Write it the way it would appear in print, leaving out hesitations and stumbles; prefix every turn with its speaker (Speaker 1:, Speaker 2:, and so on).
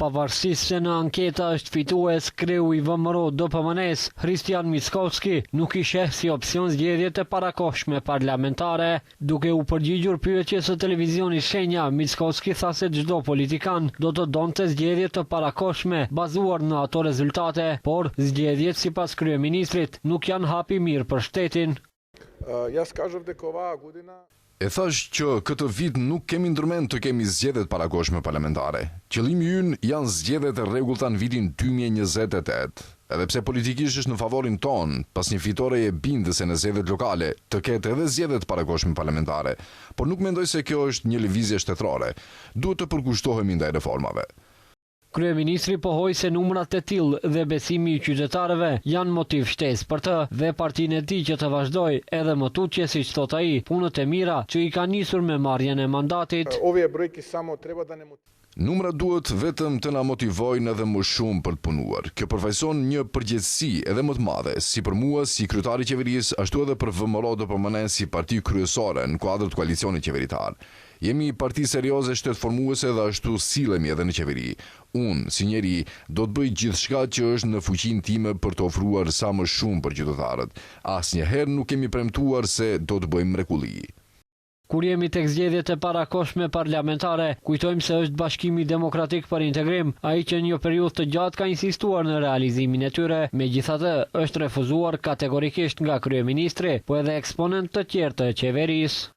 Speaker 1: pavarësisht se në anketa është fitues kreu i VMRO DPMN-s, Hristian Mickovski, nuk i sheh si opsion zgjedhjet e parakohshme parlamentare. Duke u përgjigjur pyetjes së televizionit Shenja, Mickovski tha se çdo politikan do të donte zgjedhje të parakohshme bazuar në ato rezultate, por zgjedhjet sipas kryeministrit nuk janë hap i mirë për shtetin.
Speaker 2: E thash që këtë vit nuk kemi ndërmend të kemi zgjedhjet parakohshme parlamentare. Qëllimi ynë janë zgjedhjet e rregullta në vitin 2028. Edhe pse politikisht është në favorin ton, pas një fitoreje bindëse në zgjedhjet lokale, të ketë edhe zgjedhjet parakohshme parlamentare, por nuk mendoj se kjo është një lëvizje shtetërore. Duhet të përkushtohemi ndaj reformave.
Speaker 1: Kryeministri pohoi se numrat e tillë dhe besimi i qytetarëve janë motiv shtesë për të dhe partinë e tij që të vazhdoj edhe më tutje siç thot ai, punët e mira që i ka nisur me marrjen e mandatit.
Speaker 2: Numrat duhet vetëm të na motivojnë edhe më shumë për të punuar. Kjo përfaqëson një përgjegjësi edhe më të madhe, si për mua si kryetari i qeverisë, ashtu edhe për VMRO DPMN si parti kryesore në kuadër të koalicionit qeveritar. Jemi parti serioze shtetformuese dhe ashtu sillemi edhe në qeveri. Unë, si njeri, do të bëj gjithçka që është në fuqinë time për të ofruar sa më shumë për qytetarët. Asnjëherë nuk kemi premtuar se do të bëjmë mrekulli.
Speaker 1: Kur jemi tek zgjedhjet e parakohshme parlamentare, kujtojmë se është Bashkimi Demokratik për Integrim, ai që një periudhë të gjatë ka insistuar në realizimin e tyre, megjithatë është refuzuar kategorikisht nga kryeministri, po edhe eksponent të tjerë të qeverisë.